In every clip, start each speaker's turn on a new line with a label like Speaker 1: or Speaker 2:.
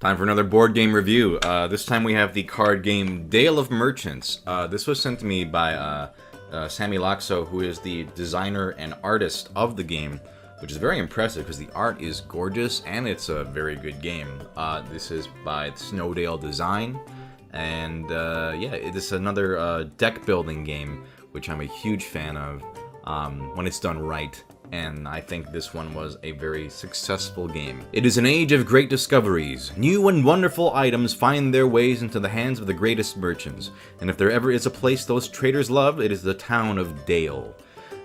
Speaker 1: Time for another board game review. This time we have the card game Dale of Merchants. This was sent to me by Sami Laakso, who is the designer and artist of the game, which is very impressive because the art is gorgeous and it's a very good game. This is by Snowdale Design, and yeah, this is another deck building game, which I'm a huge fan of when it's done right. And I think this one was a very successful game. It is an age of great discoveries. New and wonderful items find their ways into the hands of the greatest merchants. And if there ever is a place those traders love, it is the town of Dale.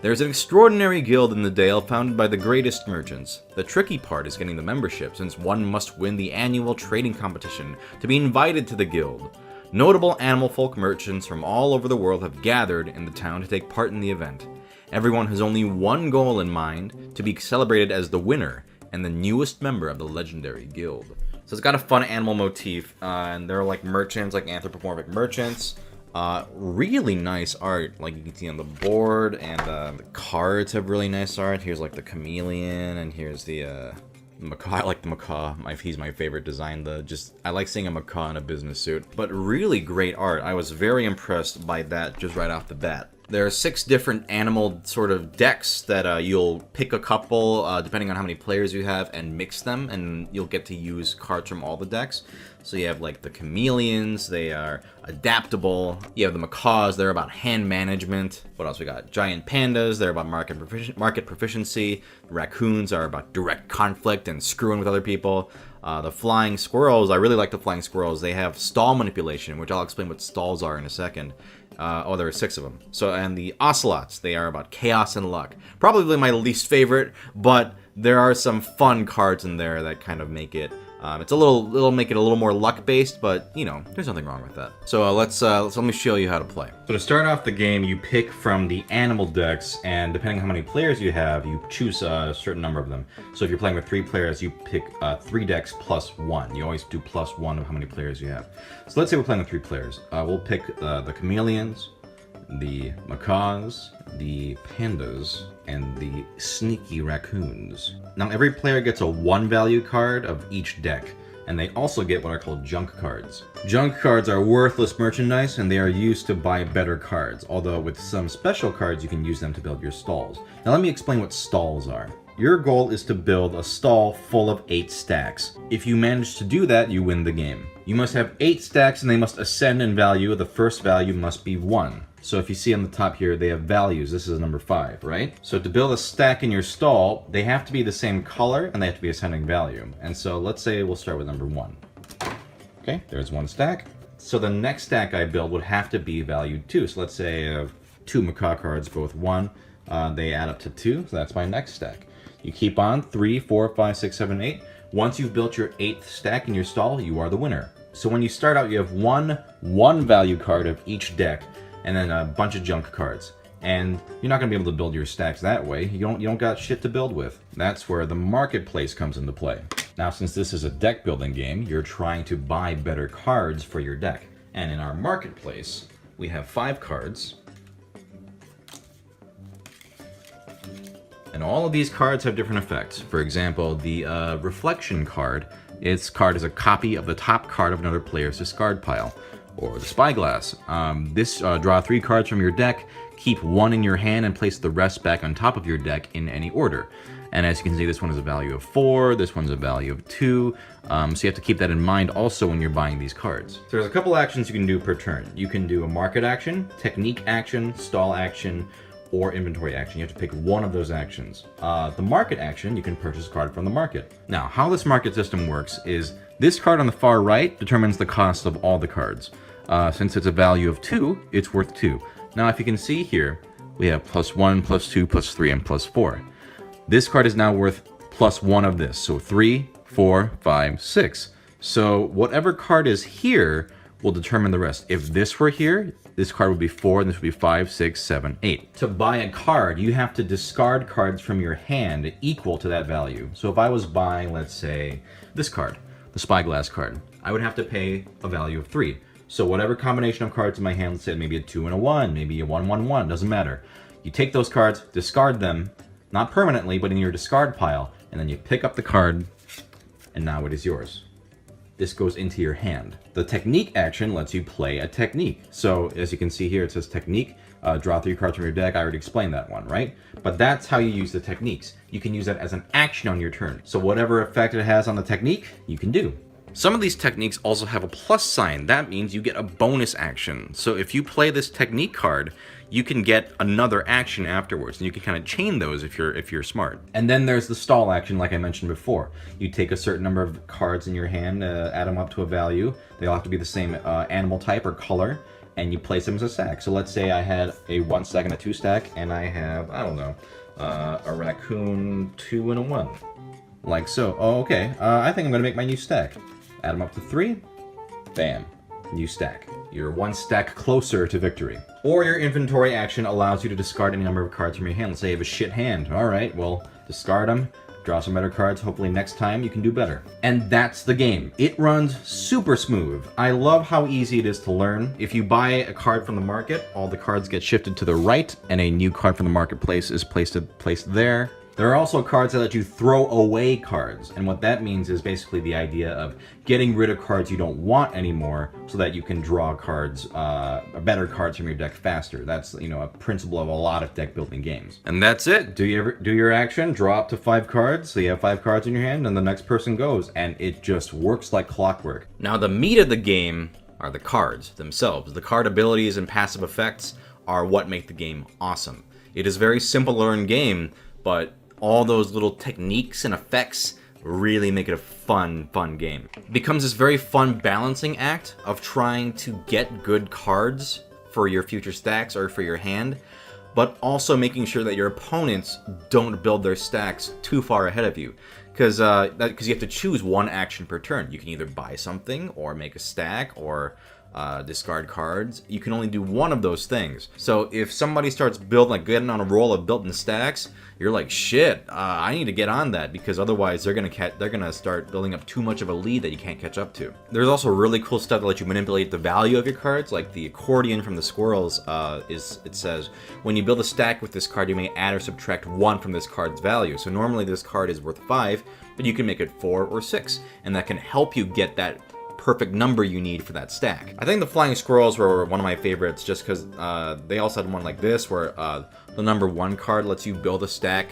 Speaker 1: There is an extraordinary guild in the Dale founded by the greatest merchants. The tricky part is getting the membership, since one must win the annual trading competition to be invited to the guild. Notable animal folk merchants from all over the world have gathered in the town to take part in the event. Everyone has only one goal in mind, to be celebrated as the winner and the newest member of the legendary guild. So it's got a fun animal motif, and they're like merchants, like anthropomorphic merchants. Really nice art, like you can see on the board, and the cards have really nice art. Here's like the chameleon, and here's the macaw. I like the macaw. He's my favorite design. I like seeing a macaw in a business suit. But really great art. I was very impressed by that just right off the bat. There are 6 different animal sort of decks that you'll pick a couple depending on how many players you have and mix them, and you'll get to use cards from all the decks. So you have like the chameleons, they are adaptable. You have the macaws, they're about hand management. What else we got? Giant pandas, they're about market proficiency. The raccoons are about direct conflict and screwing with other people. The flying squirrels, I really like the flying squirrels. They have stall manipulation, which I'll explain what stalls are in a second. Oh, there are 6 of them. So, and the ocelots, they are about chaos and luck. Probably my least favorite, but there are some fun cards in there that kind of make it. It'll make it a little more luck based, but you know, there's nothing wrong with that. So let me show you how to play. So to start off the game, you pick from the animal decks, and depending on how many players you have, you choose a certain number of them. So if you're playing with 3 players, you pick 3 decks plus 1. You always do plus 1 of how many players you have. So let's say we're playing with 3 players. We'll pick the chameleons, the macaws, the pandas, and the sneaky raccoons. Now every player gets a 1 value card of each deck, and they also get what are called junk cards. Junk cards are worthless merchandise, and they are used to buy better cards, although with some special cards you can use them to build your stalls. Now let me explain what stalls are. Your goal is to build a stall full of 8 stacks. If you manage to do that, you win the game. You must have 8 stacks and they must ascend in value. The first value must be 1. So if you see on the top here, they have values. This is number 5, right? So to build a stack in your stall, they have to be the same color and they have to be ascending value. And so let's say we'll start with number 1. Okay, there's 1 stack. So the next stack I build would have to be valued 2. So let's say I have 2 macaw cards, both 1. They add up to 2, so that's my next stack. You keep on 3, 4, 5, 6, 7, 8. Once you've built your 8th stack in your stall, you are the winner. So when you start out, you have one value card of each deck, and then a bunch of junk cards. And you're not going to be able to build your stacks that way. You don't got shit to build with. That's where the marketplace comes into play. Now, since this is a deck building game, you're trying to buy better cards for your deck. And in our marketplace, we have 5 cards. And all of these cards have different effects. For example, the reflection card, its card is a copy of the top card of another player's discard pile. Or the spyglass. Draw 3 cards from your deck, keep 1 in your hand, and place the rest back on top of your deck in any order. And as you can see, this one is a value of 4, this one's a value of 2, so you have to keep that in mind also when you're buying these cards. So there's a couple actions you can do per turn. You can do a market action, technique action, stall action, or inventory action. You have to pick one of those actions. The market action, you can purchase a card from the market. Now, how this market system works is this card on the far right determines the cost of all the cards. Since it's a value of 2, it's worth 2. Now, if you can see here, we have plus 1, plus 2, plus 3, and plus 4. This card is now worth plus 1 of this, so 3, 4, 5, 6. So whatever card is here will determine the rest. If this were here, this card would be 4, and this would be 5, 6, 7, 8. To buy a card, you have to discard cards from your hand equal to that value. So if I was buying, let's say, this card, the spyglass card, I would have to pay a value of 3. So whatever combination of cards in my hand, let's say maybe a 2 and a 1, maybe a 1, 1, 1, doesn't matter. You take those cards, discard them, not permanently, but in your discard pile, and then you pick up the card, and now it is yours. this goes into your hand. The technique action lets you play a technique. So as you can see here, it says technique, draw 3 cards from your deck. I already explained that one, right? But that's how you use the techniques. You can use that as an action on your turn. So whatever effect it has on the technique, you can do. Some of these techniques also have a plus sign. That means you get a bonus action. So if you play this technique card, you can get another action afterwards, and you can kind of chain those if you're smart. And then there's the stall action, like I mentioned before. You take a certain number of cards in your hand, add them up to a value. They all have to be the same animal type or color, and you place them as a stack. So let's say I had a 1 stack and a 2 stack, and I have, I don't know, a raccoon, 2, and a 1. Like so. Oh, okay. I think I'm gonna make my new stack. Add them up to 3. Bam. New stack. You're 1 stack closer to victory. Or your inventory action allows you to discard any number of cards from your hand. Let's say you have a shit hand. Alright, well, discard them. Draw some better cards. Hopefully next time you can do better. And that's the game. It runs super smooth. I love how easy it is to learn. If you buy a card from the market, all the cards get shifted to the right, and a new card from the marketplace is placed there. There are also cards that let you throw away cards, and what that means is basically the idea of getting rid of cards you don't want anymore so that you can draw cards, better cards from your deck faster. That's, you know, a principle of a lot of deck building games. And that's it. Do your action, draw up to 5 cards, so you have 5 cards in your hand, and the next person goes, and it just works like clockwork. Now the meat of the game are the cards themselves. The card abilities and passive effects are what make the game awesome. It is a very simple to learn game, but all those little techniques and effects really make it a fun game. It becomes this very fun balancing act of trying to get good cards for your future stacks or for your hand, but also making sure that your opponents don't build their stacks too far ahead of you. Because you have to choose 1 action per turn. You can either buy something, or make a stack, or discard cards. You can only do one of those things. So if somebody starts getting on a roll of building stacks, you're like, shit, I need to get on that, because otherwise they're gonna start building up too much of a lead that you can't catch up to. There's also really cool stuff that lets you manipulate the value of your cards, like the accordion from the squirrels. It says when you build a stack with this card, you may add or subtract 1 from this card's value. So normally this card is worth 5, but you can make it 4 or 6, and that can help you get that perfect number you need for that stack. I think the flying squirrels were one of my favorites just because they also had one like this where the number 1 card lets you build a stack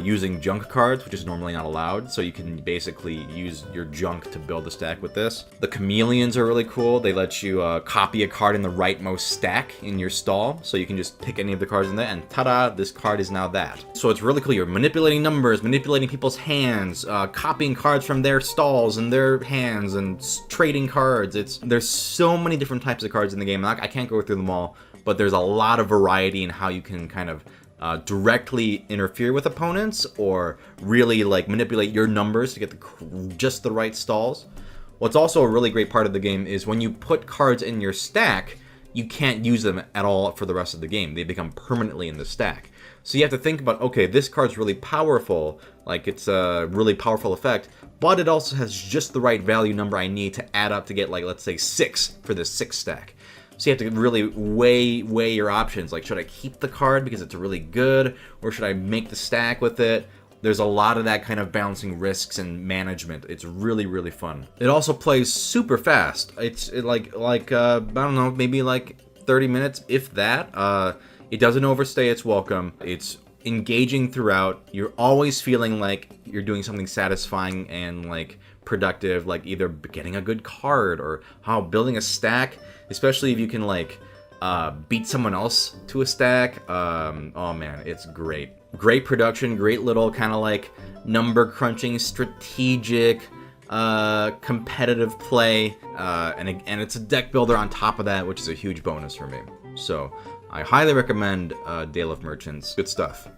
Speaker 1: using junk cards, which is normally not allowed, so you can basically use your junk to build a stack with this. The chameleons are really cool. They let you copy a card in the rightmost stack in your stall, so you can just pick any of the cards in there, and ta-da, this card is now that. So it's really cool. You're manipulating numbers, manipulating people's hands, copying cards from their stalls and their hands, and trading cards. There's so many different types of cards in the game. I can't go through them all, but there's a lot of variety in how you can kind of directly interfere with opponents, or really like manipulate your numbers to get just the right stalls. What's also a really great part of the game is when you put cards in your stack, you can't use them at all for the rest of the game. They become permanently in the stack. So you have to think about, okay, this card's really powerful, like it's a really powerful effect, but it also has just the right value number I need to add up to get, like, let's say 6 for this 6 stack. So you have to really weigh your options. Like, should I keep the card because it's really good, or should I make the stack with it? There's a lot of that kind of balancing risks and management. It's really, really fun. It also plays super fast. It's like I don't know, maybe like 30 minutes, if that. It doesn't overstay its welcome. It's engaging throughout. You're always feeling like you're doing something satisfying and like productive, like either getting a good card or building a stack, especially if you can like beat someone else to a stack. Oh man, it's great. Great production, great little kind of like number crunching, strategic, competitive play, and it's a deck builder on top of that, which is a huge bonus for me. So I highly recommend Dale of Merchants. Good stuff.